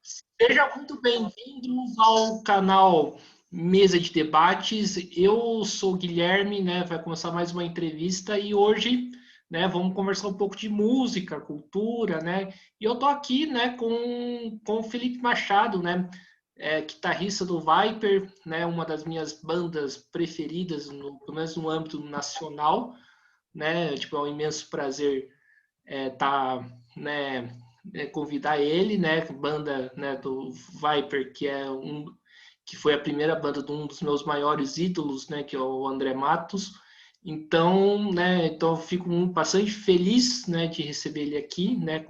Sejam muito bem-vindos ao canal Mesa de Debates. Eu sou o Guilherme, né? Vai começar mais uma entrevista e hoje, né, vamos conversar um pouco de música, cultura, né? E eu tô aqui, né, com o Felipe Machado, né? Guitarrista do Viper, né? Uma das minhas bandas preferidas, pelo menos no âmbito nacional, né? Tipo, é um imenso prazer tá, né, convidar ele, né, banda, né, do Viper, que foi a primeira banda de um dos meus maiores ídolos, né, que é o André Matos. Então eu fico bastante feliz, né, de receber ele aqui, né,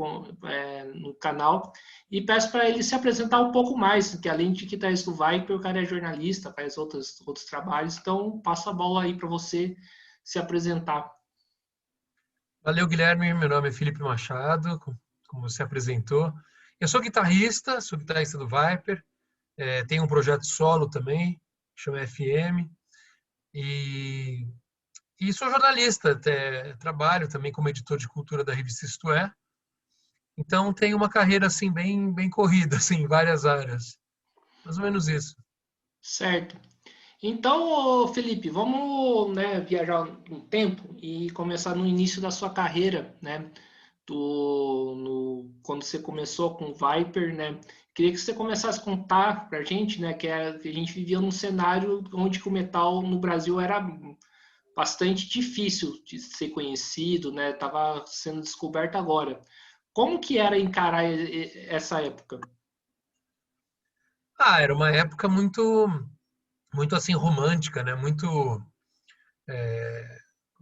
no canal e peço para ele se apresentar um pouco mais, que além de guitarrista do Viper, o cara é jornalista, faz outros trabalhos, então passo a bola aí para você se apresentar. Valeu, Guilherme. Meu nome é Felipe Machado, como você apresentou. Eu sou guitarrista do Viper, tenho um projeto solo também, que chama FM, e, e sou jornalista, trabalho também como editor de cultura da revista Isto É. Então tenho uma carreira assim bem corrida assim, em várias áreas. Mais ou menos isso. Certo. Então, Felipe, vamos, né, viajar um tempo e começar no início da sua carreira, né? Quando você começou com o Viper, né? Queria que você começasse a contar pra gente, né, que a gente vivia num cenário onde que o metal no Brasil era bastante difícil de ser conhecido, né? Tava sendo descoberto agora. Como que era encarar essa época? Era uma época muito assim romântica, né? Muito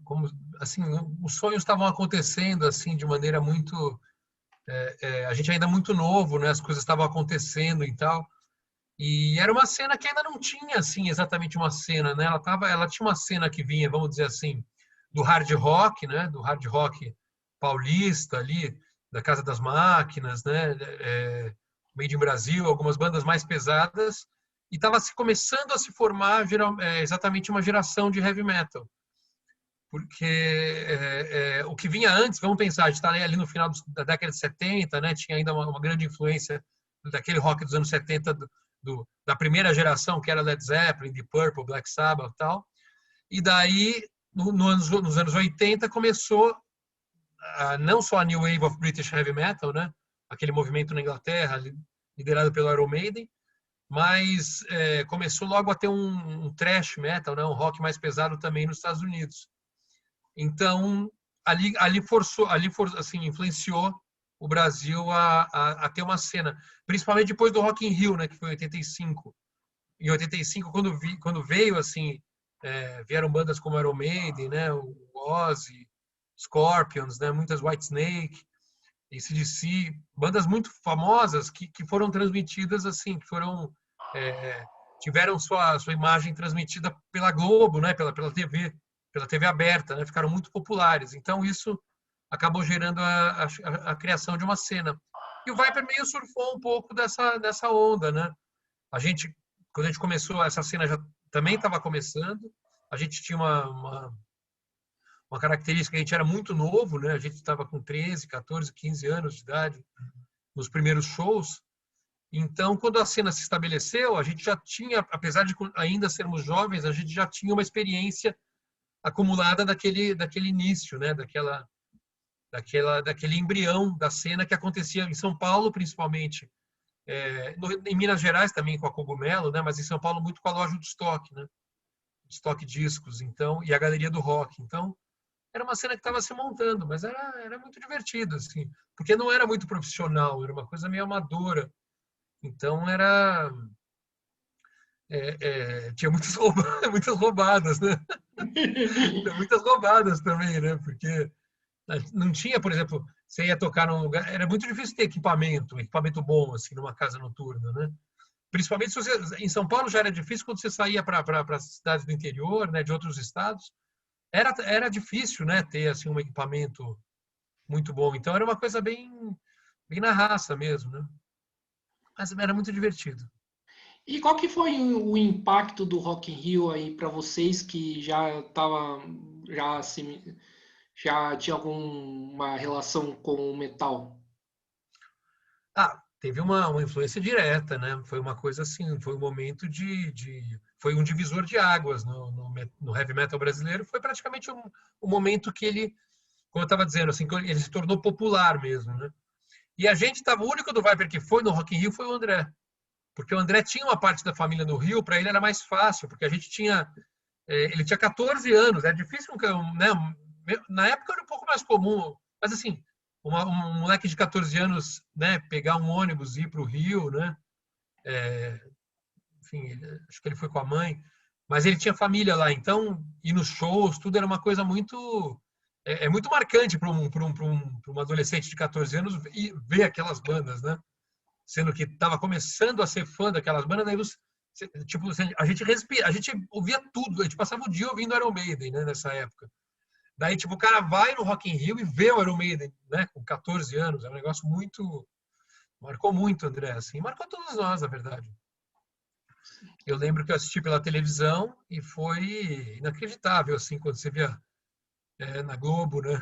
como assim, os sonhos estavam acontecendo assim de maneira muito a gente ainda muito novo, né? As coisas estavam acontecendo e tal. E era uma cena que ainda não tinha assim exatamente uma cena, né? Ela tinha uma cena que vinha, vamos dizer assim, do hard rock, né? Do hard rock paulista ali, da Casa das Máquinas, né? Made in Brasil, algumas bandas mais pesadas. E estava se começando a se formar exatamente uma geração de heavy metal. Porque o que vinha antes, vamos pensar, a gente está ali no final da década de 70, né? Tinha ainda uma grande influência daquele rock dos anos 70, da primeira geração, que era Led Zeppelin, Deep Purple, Black Sabbath e tal. E daí, nos anos 80, começou não só a New Wave of British Heavy Metal, né? Aquele movimento na Inglaterra, liderado pelo Iron Maiden, mas começou logo a ter um thrash metal, né? Um rock mais pesado também nos Estados Unidos. Então, assim, influenciou o Brasil a ter uma cena, principalmente depois do Rock in Rio, né, que foi em 85. Em 85, quando veio, assim, vieram bandas como Iron Maiden, né, o Ozzy, Scorpions, né, muitas Whitesnake, AC/DC, bandas muito famosas que foram transmitidas, assim, que foram é, tiveram sua imagem transmitida pela Globo, né, pela TV aberta, né, ficaram muito populares. Então isso acabou gerando a criação de uma cena. E o Viper meio surfou um pouco dessa onda, né? A gente, quando a gente começou, essa cena já também estava começando. A gente tinha uma característica, a gente era muito novo, né? A gente estava com 13, 14, 15 anos de idade nos primeiros shows. Então, quando a cena se estabeleceu, a gente já tinha, apesar de ainda sermos jovens, a gente já tinha uma experiência acumulada daquele início, né? Daquele embrião da cena que acontecia em São Paulo, principalmente, em Minas Gerais também com a Cogumelo, né? Mas em São Paulo muito com a loja do estoque, né? Estoque discos, então, e a galeria do rock. Então, era uma cena que estava se montando, mas era muito divertido, assim, porque não era muito profissional, era uma coisa meio amadora. Então, tinha muitas roubadas, né? Muitas roubadas também, né? Porque não tinha, por exemplo, você ia tocar num lugar, era muito difícil ter equipamento bom, assim, numa casa noturna, né? Principalmente se você, em São Paulo já era difícil quando você saía para cidades do interior, né, de outros estados, era difícil, né, ter assim um equipamento muito bom. Então era uma coisa bem na raça mesmo, né? Mas era muito divertido. E qual que foi o impacto do Rock in Rio aí para vocês que já assim, já tinha alguma relação com o metal? teve uma influência direta, né? Foi uma coisa assim, foi um momento foi um divisor de águas no heavy metal brasileiro. Foi praticamente um momento que ele, como eu estava dizendo, assim, que ele se tornou popular mesmo, né? E a gente estava, o único do Viper que foi no Rock in Rio foi o André, porque o André tinha uma parte da família no Rio, para ele era mais fácil, porque a gente tinha, ele tinha 14 anos, era difícil, né? Na época era um pouco mais comum, mas assim, um moleque de 14 anos, né, pegar um ônibus e ir para o Rio, né? Enfim, acho que ele foi com a mãe, mas ele tinha família lá, então ir nos shows, tudo era uma coisa muito muito marcante para um adolescente de 14 anos e ver aquelas bandas, né? Sendo que estava começando a ser fã daquelas bandas, daí tipo, a gente respira, a gente ouvia tudo, a gente passava o dia ouvindo Iron Maiden, né, nessa época. Daí, tipo, o cara vai no Rock in Rio e vê o Iron Maiden, né, com 14 anos, é um negócio muito... Marcou muito, André, assim, marcou todos nós, na verdade. Eu lembro que eu assisti pela televisão e foi inacreditável, assim, quando você via na Globo, né,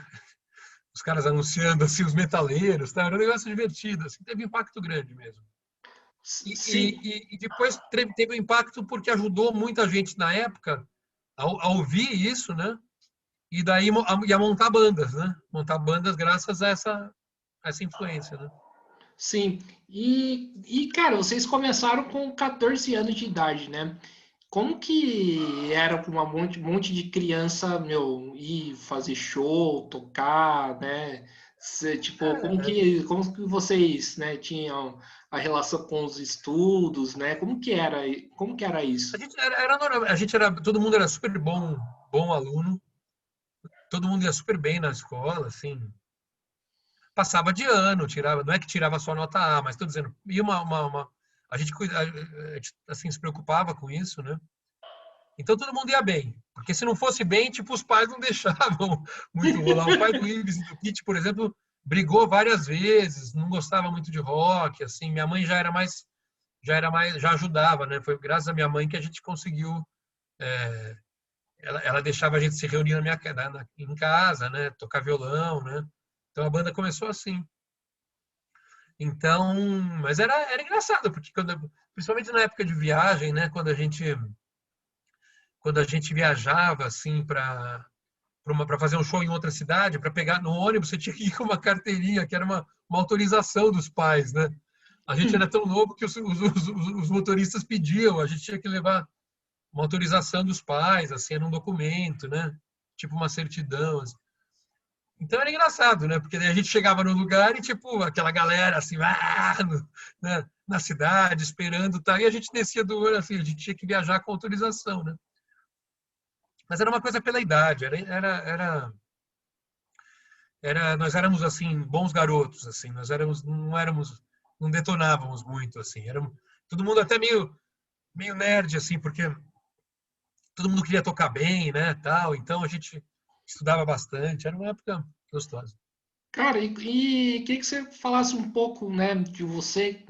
os caras anunciando, assim, os metaleiros, tá? Era um negócio divertido, assim, teve impacto grande mesmo. Sim. E depois teve um impacto porque ajudou muita gente na época a ouvir isso, né? E daí a montar bandas, né? Montar bandas graças a essa influência, né? Sim. Cara, vocês começaram com 14 anos de idade, né? Como que era para monte de criança, meu, ir fazer show, tocar, né? Tipo, como que vocês, né, tinham a relação com os estudos, né? Como que era A isso? gente era normal, todo mundo era super bom aluno, todo mundo ia super bem na escola, assim, passava de ano, tirava, não é que tirava só nota A, mas estou dizendo, ia a gente, a gente assim, se preocupava com isso, né? Então todo mundo ia bem. Porque se não fosse bem, tipo, os pais não deixavam muito rolar. O pai do Ives e do Pete, por exemplo, brigou várias vezes, não gostava muito de rock, assim. Minha mãe já ajudava, né? Foi graças à minha mãe que a gente conseguiu. Ela deixava a gente se reunir em casa, né? Tocar violão, né? Então a banda começou assim. Então, mas era engraçado, porque principalmente na época de viagem, né? Quando a gente viajava assim para fazer um show em outra cidade, para pegar no ônibus, você tinha que ir com uma carteirinha, que era uma autorização dos pais, né? A gente era tão novo que os motoristas pediam, a gente tinha que levar uma autorização dos pais, assim, era um documento, né? Tipo uma certidão. Assim. Então era engraçado, né? Porque daí a gente chegava no lugar e, tipo, aquela galera, assim, né? Na cidade, esperando, tá? E a gente descia do ônibus, assim, a gente tinha que viajar com autorização, né? Mas era uma coisa pela idade, nós éramos assim bons garotos, assim, não detonávamos muito, assim, todo mundo até meio nerd, assim, porque todo mundo queria tocar bem, né, tal, então a gente estudava bastante, era uma época gostosa. Cara, queria que você falasse um pouco, né, de você,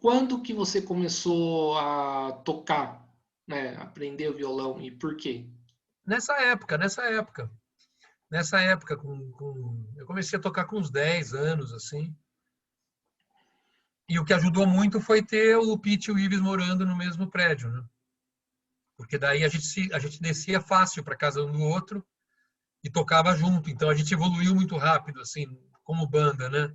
quando que você começou a tocar, né, aprender o violão e por quê? Nessa época, eu comecei a tocar com uns 10 anos, assim, e o que ajudou muito foi ter o Pete e o Ives morando no mesmo prédio, né? Porque daí a gente descia fácil para casa um do outro e tocava junto. Então a gente evoluiu muito rápido, assim, como banda, né?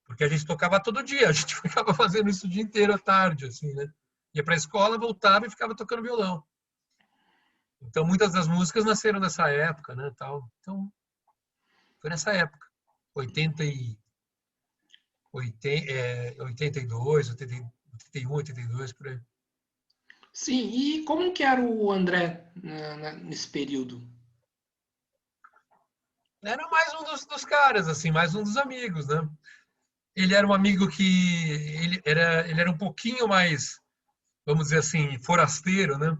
Porque a gente tocava todo dia, a gente ficava fazendo isso o dia inteiro à tarde, assim, né? Ia para a escola, voltava e ficava tocando violão. Então muitas das músicas nasceram nessa época, né? Tal. Então foi nessa época, 80 e 82, 81, 82, por aí. Sim, e como que era o André nesse período? Era mais um dos caras, assim, mais um dos amigos, né? Ele era um amigo que ele era um pouquinho mais, vamos dizer assim, forasteiro, né?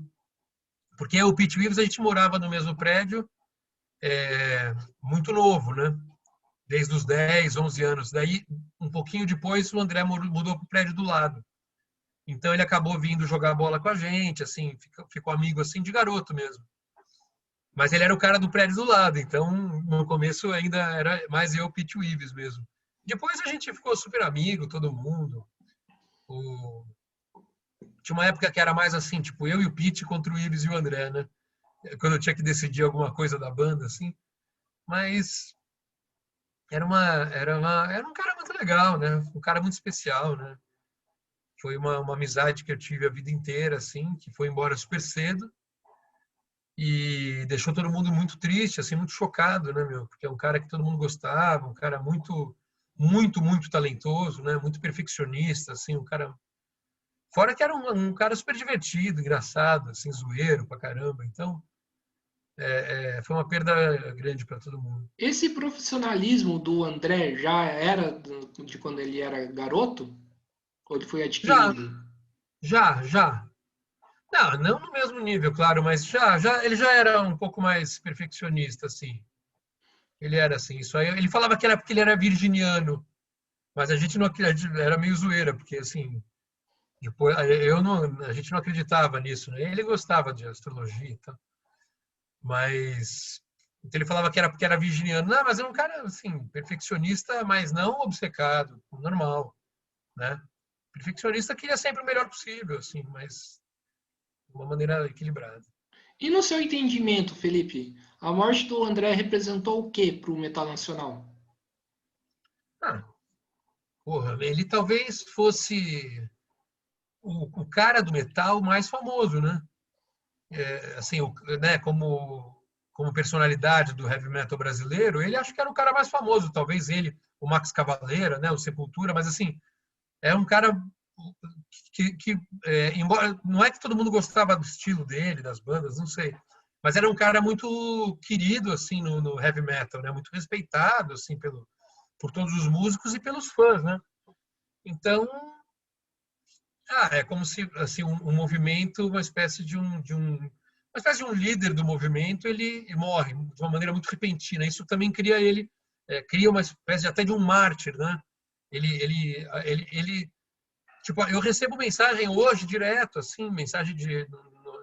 Porque o Pete Reeves a gente morava no mesmo prédio, muito novo, né? Desde os 10, 11 anos. Daí, um pouquinho depois, o André mudou para o prédio do lado. Então ele acabou vindo jogar bola com a gente, assim, ficou amigo assim de garoto mesmo. Mas ele era o cara do prédio do lado, então no começo ainda era mais eu, Pete Reeves mesmo. Depois a gente ficou super amigo, todo mundo. O... Tinha uma época que era mais assim, tipo, eu e o Pete contra o Ives e o André, né? Quando eu tinha que decidir alguma coisa da banda, assim. Mas era um cara muito legal, né? Um cara muito especial, né? Foi uma amizade que eu tive a vida inteira, assim, que foi embora super cedo e deixou todo mundo muito triste, assim, muito chocado, né, meu? Porque é um cara que todo mundo gostava, um cara muito talentoso, né? Muito perfeccionista, assim, um cara. Fora que era um cara super divertido, engraçado, assim, zoeiro pra caramba. Então, foi uma perda grande para todo mundo. Esse profissionalismo do André já era de quando ele era garoto? Ou ele foi Já, adquirido? já. Não no mesmo nível, claro, mas ele já era um pouco mais perfeccionista, assim. Ele era assim, isso aí. Ele falava que era porque ele era virginiano, mas a gente não acreditava, era meio zoeira, porque assim, depois eu não, a gente não acreditava nisso, né? Ele gostava de astrologia e tal, mas então ele falava que era porque era virginiano. Não, mas é um cara assim, perfeccionista, mas não obcecado, normal, né? Perfeccionista queria sempre o melhor possível, assim, mas de uma maneira equilibrada. E no seu entendimento, Felipe, a morte do André representou o que para o metal nacional? Ah, porra, ele talvez fosse o cara do metal mais famoso, né? Assim, né, como personalidade do heavy metal brasileiro, ele acho que era o cara mais famoso, talvez ele, o Max Cavalera, né, o Sepultura, mas assim, é um cara embora não é que todo mundo gostava do estilo dele, das bandas, não sei, mas era um cara muito querido assim no heavy metal, né, muito respeitado assim por todos os músicos e pelos fãs, né? Então, é como se assim um movimento, uma espécie de um líder do movimento, ele morre de uma maneira muito repentina. Isso também cria uma espécie até de um mártir, né? Ele tipo, eu recebo mensagem hoje direto, assim, mensagem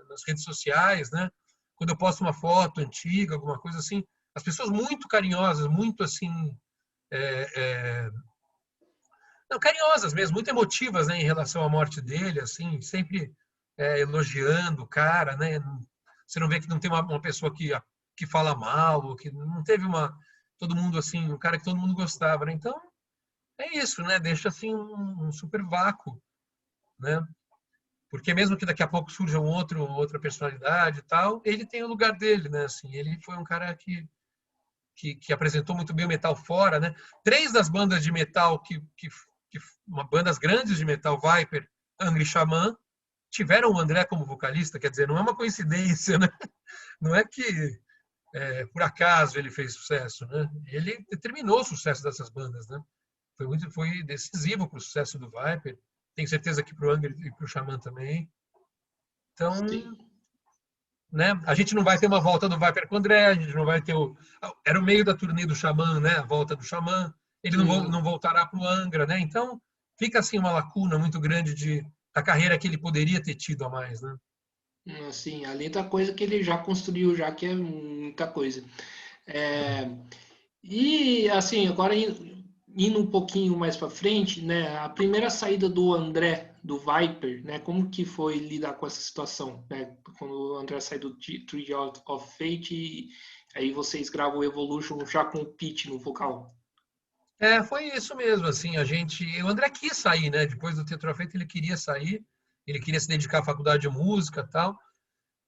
nas redes sociais, né? Quando eu posto uma foto antiga, alguma coisa assim, as pessoas muito carinhosas, muito assim, é, é, não, carinhosas mesmo, muito emotivas, né, em relação à morte dele, assim, sempre elogiando o cara, né? Você não vê que não tem uma pessoa que fala mal, ou que não teve todo mundo assim, um cara que todo mundo gostava, né? Então, é isso, né? Deixa assim um super vácuo, né? Porque mesmo que daqui a pouco surja outra personalidade e tal, ele tem o lugar dele, né? Assim, ele foi um cara que apresentou muito bem o metal fora, né? Três das bandas de metal bandas grandes de metal, Viper, Angra e Xamã, tiveram o André como vocalista, quer dizer, não é uma coincidência, né? Não é que por acaso ele fez sucesso, né? Ele determinou o sucesso dessas bandas, né? Foi decisivo para o sucesso do Viper. Tenho certeza que para o Angra e para o Xamã também. Então, Sim. né? A gente não vai ter uma volta do Viper com o André, a gente não vai ter o. Era o meio da turnê do Xamã, né? A volta do Xamã. Ele não Sim. voltará para o Angra, né? Então fica assim uma lacuna muito grande da carreira que ele poderia ter tido a mais, né? Assim, além da coisa que ele já construiu, já que é muita coisa. É, e assim, agora indo um pouquinho mais para frente, né? A primeira saída do André do Viper, né? Como que foi lidar com essa situação, né? Quando o André sai do Tree of Fate e aí vocês gravam o Evolution já com o Pete no vocal. Foi isso mesmo, assim, o André quis sair, né? Depois do Tetrafeito ele queria sair, ele queria se dedicar à faculdade de música, e tal.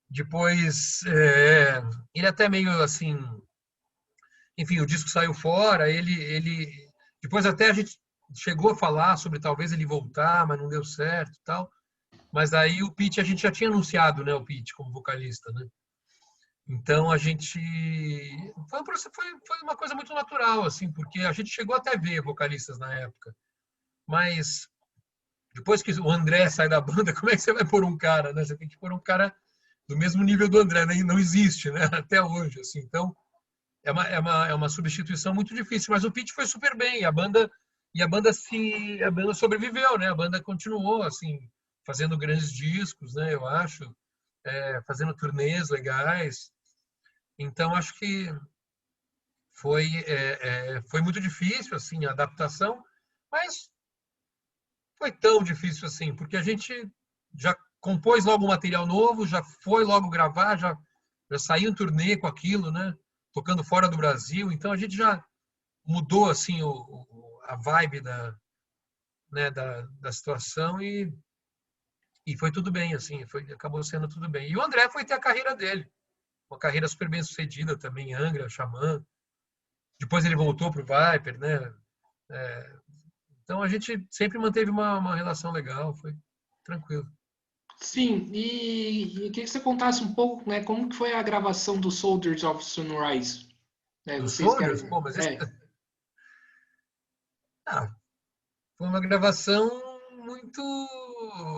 Depois ele até meio assim, enfim, o disco saiu fora, depois até a gente chegou a falar sobre talvez ele voltar, mas não deu certo, e tal. Mas aí o Pete, a gente já tinha anunciado, né, o Pete como vocalista, né? Então a gente foi uma coisa muito natural, assim, porque a gente chegou até a ver vocalistas na época, mas depois que o André sai da banda, como é que você vai pôr um cara, né? Você tem que pôr um cara do mesmo nível do André, né? E não existe, né? Até hoje, assim. Então é uma substituição muito difícil, mas o Pete foi super bem, a banda sobreviveu, né? A banda continuou assim, fazendo grandes discos, né? Eu acho, fazendo turnês legais. Então acho que foi muito difícil, assim, a adaptação, mas foi tão difícil assim, porque a gente já compôs logo um material novo, já foi logo gravar, já saiu em turnê com aquilo, né? Tocando fora do Brasil, então a gente já mudou assim a vibe né, da situação e foi tudo bem, assim, acabou sendo tudo bem. E o André foi ter a carreira dele, uma carreira super bem sucedida também, em Angra, Xamã. Depois ele voltou para o Viper, né? É, então a gente sempre manteve uma relação legal, foi tranquilo. Sim, e queria que você contasse um pouco, né, como que foi a gravação do Soldiers of Sunrise, né? Dos Vocês Soldiers, querem, pô, mas ah, foi uma gravação muito.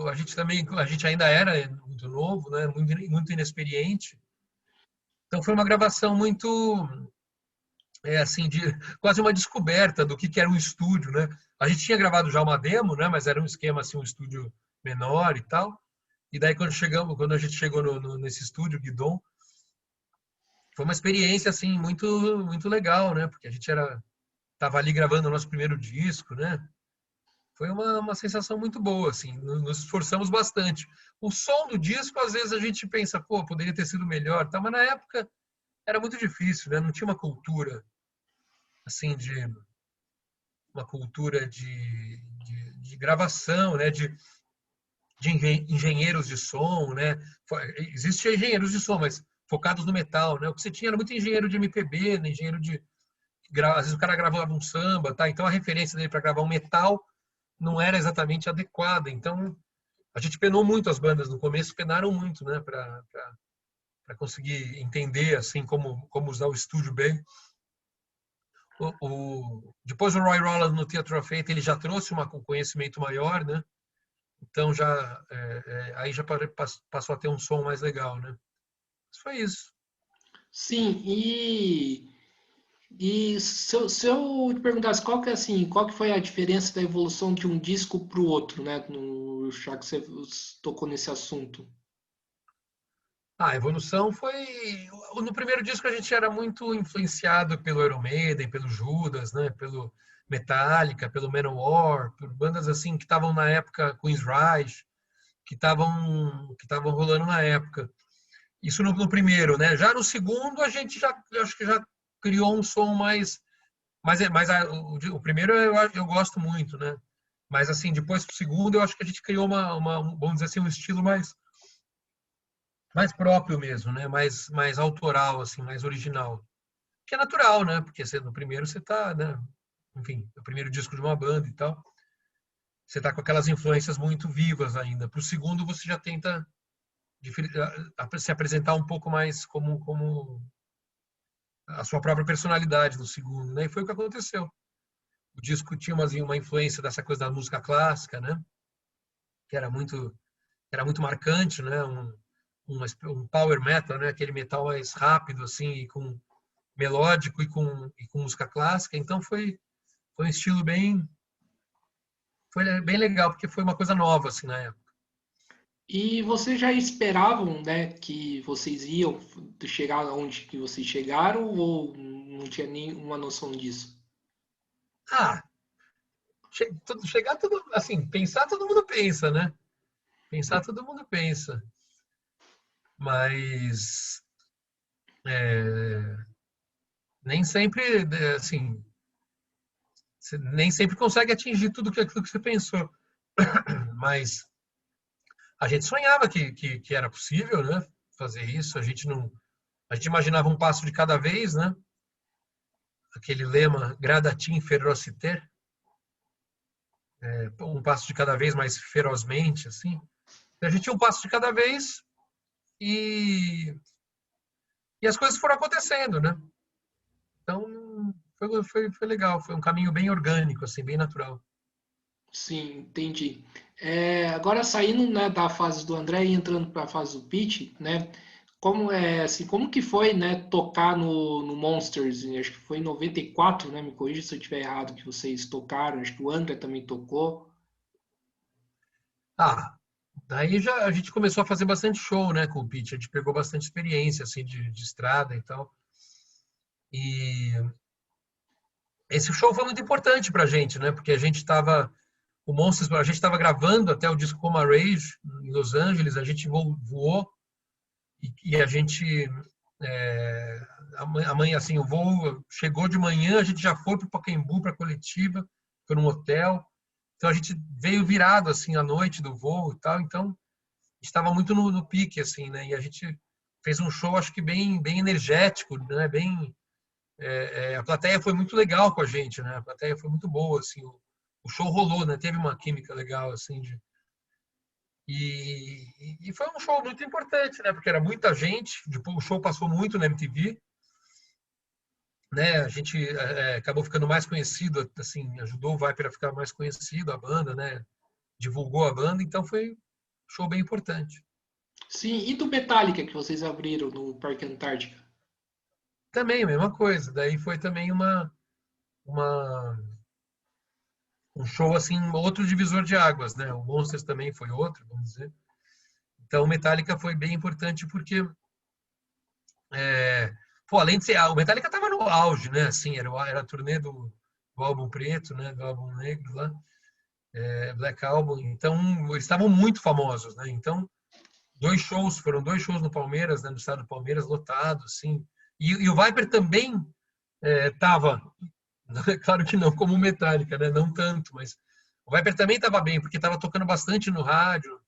A gente ainda era muito novo, né? Muito inexperiente. Então foi uma gravação muito, assim, quase uma descoberta do que era um estúdio, né? A gente tinha gravado já uma demo, né? Mas era um esquema assim, um estúdio menor e tal. E daí quando a gente chegou nesse estúdio, Guidon, foi uma experiência assim muito legal, né? Porque a gente tava ali gravando o nosso primeiro disco, né? Foi uma sensação muito boa, assim, nos esforçamos bastante. O som do disco, às vezes a gente pensa, pô, poderia ter sido melhor, tá? Mas na época era muito difícil, né? Não tinha uma cultura, assim, uma cultura de gravação, né? De engenheiros de som, né? Existiam engenheiros de som, mas focados no metal, né? O que você tinha era muito engenheiro de MPB, né? Engenheiro às vezes o cara gravava um samba, tá? Então a referência dele para gravar um metal não era exatamente adequada. Então a gente penou muito, as bandas no começo penaram muito, né? Para conseguir entender assim como usar o estúdio bem. Depois o Roy Roland no Theatre of Fate ele já trouxe um conhecimento maior, né? Então aí já passou a ter um som mais legal, né? Mas foi isso. sim, e se eu te perguntasse qual que é assim, qual que foi a diferença da evolução de um disco para o outro, né? Já que você tocou nesse assunto. A evolução foi. No primeiro disco a gente era muito influenciado pelo Iron Maiden, pelo Judas, né? Pelo Metallica, pelo Manowar, por bandas assim que estavam na época, Queensryche, que estavam rolando na época. Isso no primeiro, né? Já no segundo a gente eu acho que já criou um som o primeiro eu gosto muito, né? Mas assim, depois pro segundo eu acho que a gente criou vamos dizer assim, um estilo mais próprio mesmo, né? Mais autoral, assim, mais original. Que é natural, né? Porque no primeiro você tá, né? Enfim, é o primeiro disco de uma banda e tal. Você tá com aquelas influências muito vivas ainda. Pro segundo você já tenta se apresentar um pouco mais como a sua própria personalidade no segundo, né? E foi o que aconteceu. O disco tinha uma influência dessa coisa da música clássica, né? Que era muito marcante, né? Um power metal, né? Aquele metal mais rápido, assim, e com melódico e com música clássica. Então foi um estilo foi bem legal, porque foi uma coisa nova, assim, na época. E vocês já esperavam, né, que vocês iam chegar onde que vocês chegaram ou não tinha nenhuma noção disso? Ah, chegar tudo, assim, pensar todo mundo pensa, né? Pensar todo mundo pensa. Mas nem sempre, assim, você nem sempre consegue atingir tudo aquilo que você pensou. Mas a gente sonhava que era possível, né? Fazer isso. A gente imaginava um passo de cada vez, né? Aquele lema gradatim ferociter, um passo de cada vez mais ferozmente, assim. A gente tinha um passo de cada vez e, e as coisas foram acontecendo, né? Então foi legal, foi um caminho bem orgânico, assim, bem natural. Sim, entendi. Agora saindo, né, da fase do André e entrando para a fase do Pete, né? Como que foi, né, tocar no Monsters? Acho que foi em 94, né? Me corrija se eu estiver errado que vocês tocaram. Acho que o André também tocou. Ah, daí já a gente começou a fazer bastante show, né, com o Pitch. A gente pegou bastante experiência, assim, de estrada e tal. E esse show foi muito importante pra gente, né? Porque a gente estava o Monsters, a gente estava gravando até o disco Coma Rage em Los Angeles, a gente voou e a gente amanhã assim, o voo chegou de manhã, a gente já foi para o Pacaembu, para a coletiva, foi num hotel. Então a gente veio virado assim à noite do voo e tal, então estava muito no pique assim, né? E a gente fez um show acho que bem energético, né? A plateia foi muito legal com a gente, né? A plateia foi muito boa assim, o show rolou, né? Teve uma química legal assim e foi um show muito importante, né? Porque era muita gente, o show passou muito na MTV, né? A gente acabou ficando mais conhecido, assim, ajudou o Viper a ficar mais conhecido, a banda, né? Divulgou a banda, então foi um show bem importante. Sim, e do Metallica que vocês abriram no Parque Antártica? Também a mesma coisa, daí foi também uma um show assim, outro divisor de águas, né? O Monsters também foi outro, vamos dizer. Então o Metallica foi bem importante porque É, pô, além de ser, o Metallica tava no auge, né? Assim, era a turnê do álbum preto, né? Do álbum negro lá, Black Album. Então, eles estavam muito famosos, né? Então, foram dois shows no Palmeiras, né? No estado do Palmeiras, lotado, assim. E o Viper também tava, claro que não como o Metallica, né? Não tanto, mas o Viper também tava bem, porque tava tocando bastante no rádio,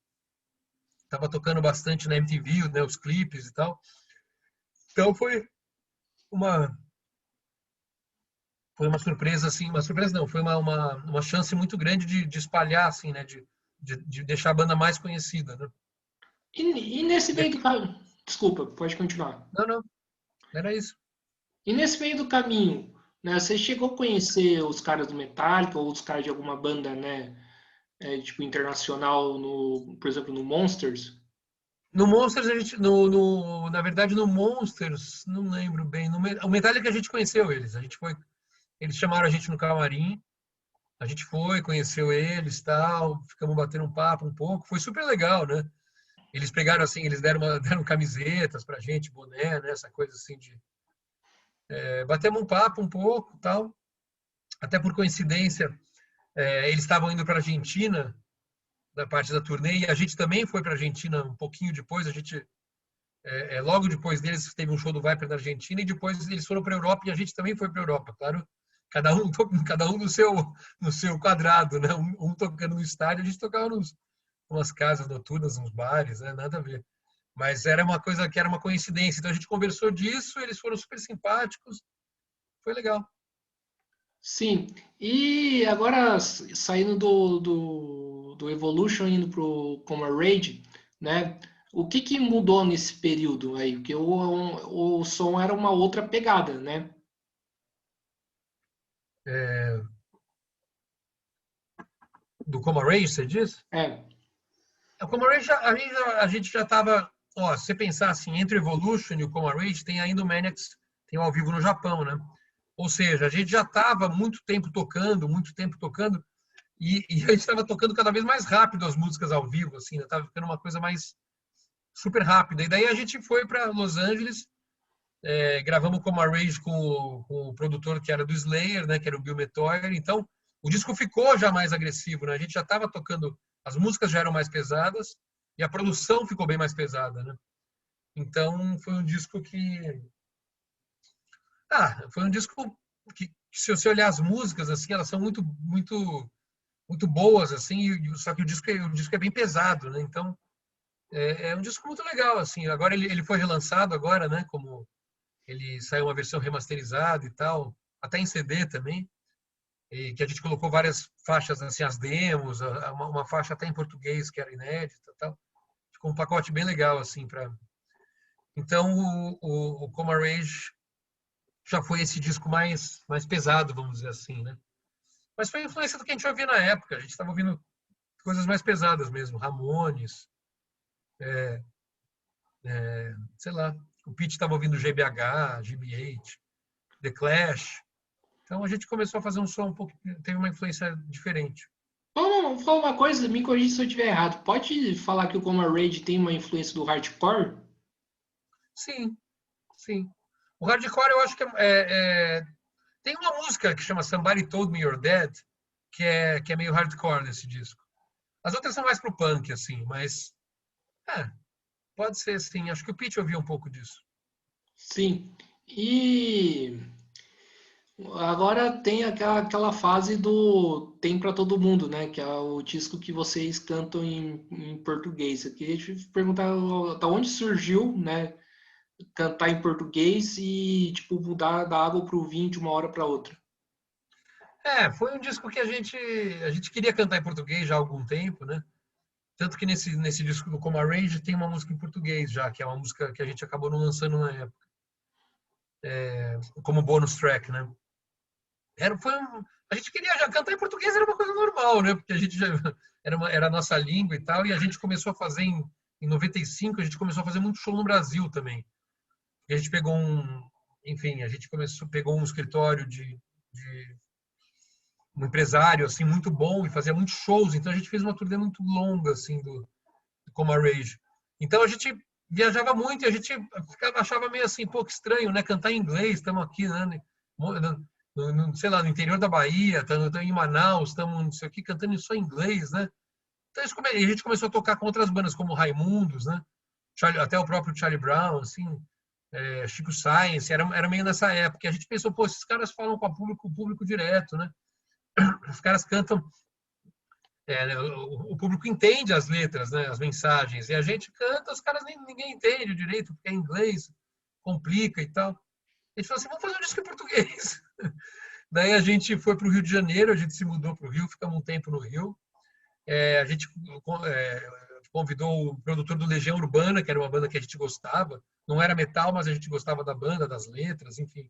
tava tocando bastante na MTV, né? Os clipes e tal. Então, uma foi uma surpresa, assim, uma surpresa não, foi uma chance muito grande de espalhar, assim, né, de deixar a banda mais conhecida, né? E nesse E meio aqui, do caminho. Desculpa, pode continuar. não, era isso. E nesse meio do caminho, né, você chegou a conhecer os caras do Metallica ou os caras de alguma banda, né, tipo internacional, por exemplo, no Monsters? No Monsters, a gente, na verdade, no Monsters, não lembro bem, o Metallica a gente conheceu eles, a gente foi, eles chamaram a gente no camarim, a gente foi, conheceu eles, tal, ficamos batendo um papo um pouco, foi super legal, né? Eles pegaram assim, eles deram camisetas pra gente, boné, né? Essa coisa assim batemos um papo um pouco, tal. Até por coincidência, eles estavam indo para a Argentina, da parte da turnê, e a gente também foi para a Argentina um pouquinho depois. A gente, logo depois deles, teve um show do Viper na Argentina, e depois eles foram para a Europa e a gente também foi para a Europa. Claro, cada um no seu quadrado, né? Um tocando no estádio, a gente tocava umas casas noturnas, uns bares, né? Nada a ver. Mas era uma coisa que era uma coincidência. Então a gente conversou disso, eles foram super simpáticos, foi legal. Sim. E agora, saindo do Evolution, indo pro Coma Rage, né? O que que mudou nesse período aí? Porque o som era uma outra pegada, né? É, do Coma Rage, você diz? É. O Coma Rage, a gente já estava. Ó, se você pensar assim, entre o Evolution e o Coma Rage, tem ainda o Maniacs, tem o ao vivo no Japão, né? Ou seja, a gente já estava muito tempo tocando, e a gente estava tocando cada vez mais rápido as músicas ao vivo, assim, né? Tava ficando uma coisa mais super rápida. E daí a gente foi para Los Angeles, gravamos o Coma Rage com o produtor que era do Slayer, né? Que era o Bill Metoyer. Então, o disco ficou já mais agressivo, né? A gente já estava tocando, as músicas já eram mais pesadas e a produção ficou bem mais pesada, né? Então, foi um disco foi um disco que se você olhar as músicas assim, elas são muito boas assim, só que o disco é bem pesado, né? Então, é um disco muito legal assim. Agora ele foi relançado agora, né, como ele saiu uma versão remasterizada e tal, até em CD também, e que a gente colocou várias faixas, assim, as demos, uma faixa até em português que era inédita e tal. Ficou um pacote bem legal, assim, para. Então, o Coma Rage já foi esse disco mais pesado, vamos dizer assim, né? Mas foi a influência do que a gente ouvia na época. A gente estava ouvindo coisas mais pesadas mesmo, Ramones, sei lá. O Pete estava ouvindo GBH, GB8, The Clash. Então a gente começou a fazer um som um pouco, teve uma influência diferente. Fala uma coisa, me corrija se eu estiver errado. Pode falar que o Coma Rage tem uma influência do hardcore? Sim, sim. O hardcore eu acho que Tem uma música que chama Somebody Told Me You're Dead, que é meio hardcore nesse disco. As outras são mais pro punk, assim, mas pode ser, sim. Acho que o Pete ouvia um pouco disso. Sim. E agora tem aquela fase do Tem para Todo Mundo, né? Que é o disco que vocês cantam em português. Eu queria te perguntar da onde surgiu, né? Cantar em português e, tipo, mudar da água pro vinho de uma hora para outra. Foi um disco que a gente queria cantar em português já há algum tempo, né? Tanto que nesse disco do Coma Rage tem uma música em português já, que é uma música que a gente acabou não lançando na época, como bônus track, né? A gente queria já cantar em português, era uma coisa normal, né? Porque a gente já era a nossa língua e tal, e a gente começou a fazer em 95, a gente começou a fazer muito show no Brasil também. E a gente pegou enfim, a gente pegou um escritório de um empresário assim muito bom e fazia muitos shows, então a gente fez uma turnê muito longa assim do Coma Rage. Então a gente viajava muito e a gente achava meio assim, pouco estranho, né? Cantar em inglês, estamos aqui, né? Sei lá, no interior da Bahia, estamos em Manaus, estamos não sei o que, cantando só em inglês, né? Então a gente começou a tocar com outras bandas como Raimundos, né? Até o próprio Charlie Brown, assim, Chico Science, era meio nessa época. E a gente pensou, pô, esses caras falam com o público direto, né? Os caras cantam, o público entende as letras, né? As mensagens, e a gente canta, os caras ninguém entende direito, porque é inglês, complica e tal. A gente falou assim, vamos fazer um disco em português. Daí a gente foi para o Rio de Janeiro, a gente se mudou para o Rio, ficamos um tempo no Rio. A gente convidou o produtor do Legião Urbana, que era uma banda que a gente gostava. Não era metal, mas a gente gostava da banda, das letras, enfim.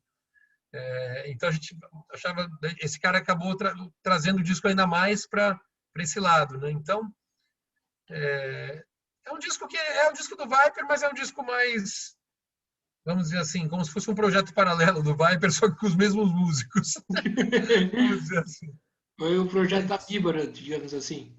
Então a gente achava... Esse cara acabou trazendo o disco ainda mais para esse lado, né? Então, é um disco que é um disco do Viper, mas é um disco mais... Vamos dizer assim, como se fosse um projeto paralelo do Viper, só que com os mesmos músicos. Vamos dizer assim. Foi o projeto da Bíbara, digamos assim.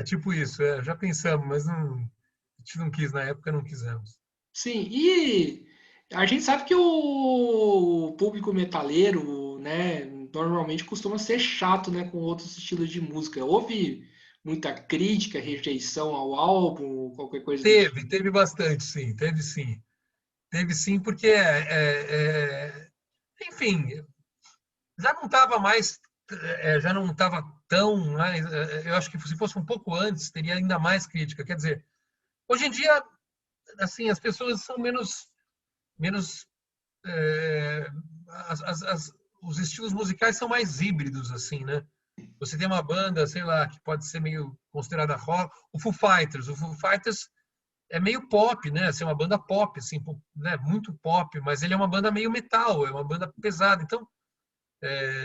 Tipo isso. Já pensamos, mas não, a gente não quis, na época não quisemos. Sim, e a gente sabe que o público metaleiro, né, normalmente costuma ser chato, né, com outros estilos de música. Houve muita crítica, rejeição ao álbum, qualquer coisa do tipo. Teve bastante, sim, teve sim. Teve sim, porque, enfim, já não estava mais, já não estava tão mais, eu acho que se fosse um pouco antes, teria ainda mais crítica. Quer dizer, hoje em dia, assim, as pessoas são menos é, os estilos musicais são mais híbridos, assim, né? Você tem uma banda, sei lá, que pode ser meio considerada rock, o Foo Fighters é meio pop, né? Assim, uma banda pop, assim, né? Muito pop, mas ele é uma banda meio metal, é uma banda pesada. Então,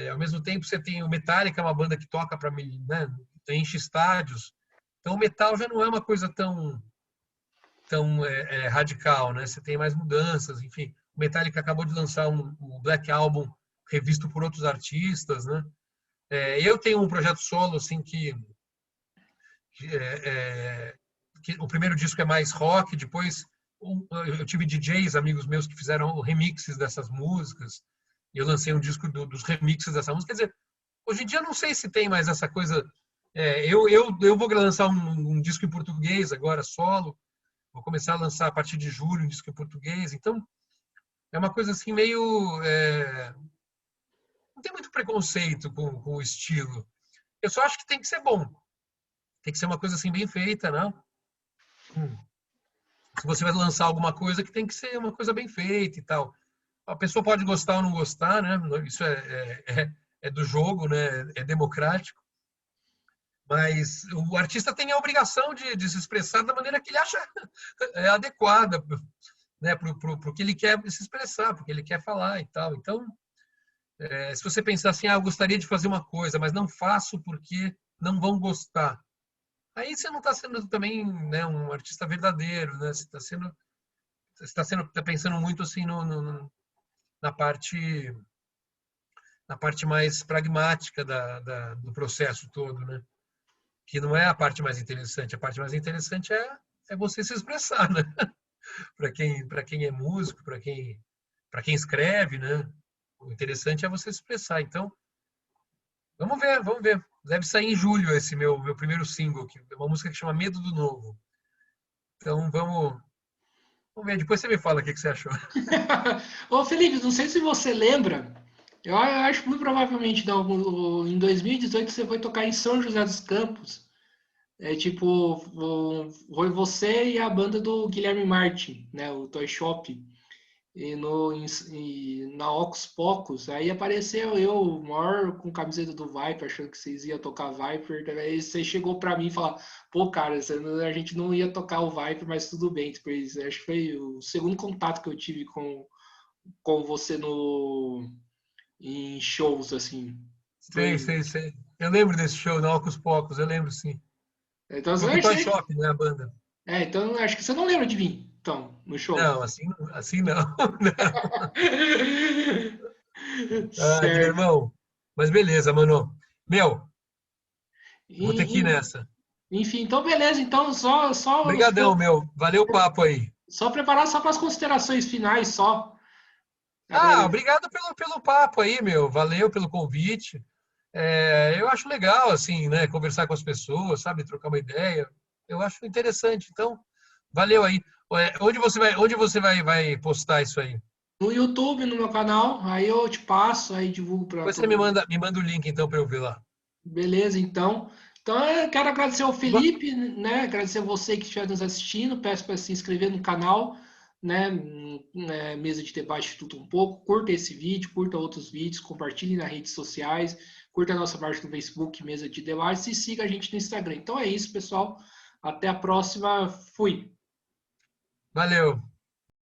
ao mesmo tempo, você tem o Metallica, é uma banda que toca para, né? Enche estádios. Então, o metal já não é uma coisa tão radical, né? Você tem mais mudanças, enfim. O Metallica acabou de lançar o Black Album revisto por outros artistas, né? Eu tenho um projeto solo assim que, que o primeiro disco é mais rock, depois eu tive DJs, amigos meus que fizeram remixes dessas músicas, e eu lancei um disco dos remixes dessa música. Quer dizer, hoje em dia não sei se tem mais essa coisa. Eu vou lançar um disco em português agora, solo. Vou começar a lançar a partir de julho um disco em português. Então, é uma coisa assim meio... não tem muito preconceito com o estilo. Eu só acho que tem que ser bom. Tem que ser uma coisa assim bem feita, não? Se você vai lançar alguma coisa, que tem que ser uma coisa bem feita e tal. A pessoa pode gostar ou não gostar, né? Isso é do jogo, né? É democrático. Mas o artista tem a obrigação de se expressar da maneira que ele acha adequada, né? Pro que ele quer se expressar, porque ele quer falar e tal. Então, se você pensar assim, eu gostaria de fazer uma coisa, mas não faço porque não vão gostar. Aí você não está sendo também, né, um artista verdadeiro, né? Você está pensando muito assim na parte mais pragmática do processo todo, né? Que não é a parte mais interessante. A parte mais interessante é você se expressar, né? Para quem é músico, para quem escreve, né? O interessante é você se expressar. Então, vamos ver, vamos ver. Deve sair em julho esse meu primeiro single, que é uma música que chama Medo do Novo. Então, vamos ver. Depois você me fala o que você achou. Ô, Felipe, não sei se você lembra, eu acho que muito provavelmente não, em 2018 você foi tocar em São José dos Campos. É tipo, foi você e a banda do Guilherme Martin, né? O Toy Shop. E na Ocus Pocos, aí apareceu eu, maior com camiseta do Viper, achando que vocês iam tocar Viper. Aí você chegou pra mim e falou: pô, cara, a gente não ia tocar o Viper, mas tudo bem. Depois, acho que foi o segundo contato que eu tive com você em shows, assim. Sei, Foi. sei, sei. Eu lembro desse show, na Ocus Pocos, eu lembro sim. Então, Foi com o Toy Shop, né, a banda. então acho que você não lembra de mim, então, no show. Não, assim não. Não. Ah, Certo. Guilhermão. Mas beleza, mano. Meu, vou ter que ir E, nessa. enfim, então beleza. Então, Obrigadão, meu. Valeu o papo aí. só preparar só para as considerações finais, só. Ah, Agradeço. obrigado pelo papo aí, meu. Valeu pelo convite. Eu acho legal, assim, né, conversar com as pessoas, sabe, trocar uma ideia. Eu acho interessante. Então, valeu aí. Onde você vai postar isso aí? No YouTube, no meu canal, aí eu te passo, aí divulgo para Depois você todo me mundo. manda, me manda o link, então, para eu ver lá. Beleza, então. Então, eu quero agradecer ao Igual- Felipe, né? Agradecer a você que estiver nos assistindo. Peço para se inscrever no canal, né? Mesa de debate tudo um pouco. Curta esse vídeo, curta outros vídeos, compartilhe nas redes sociais, curta a nossa página no Facebook, Mesa de Debate, e siga a gente no Instagram. Então é isso, pessoal. Até a próxima. Fui. Valeu.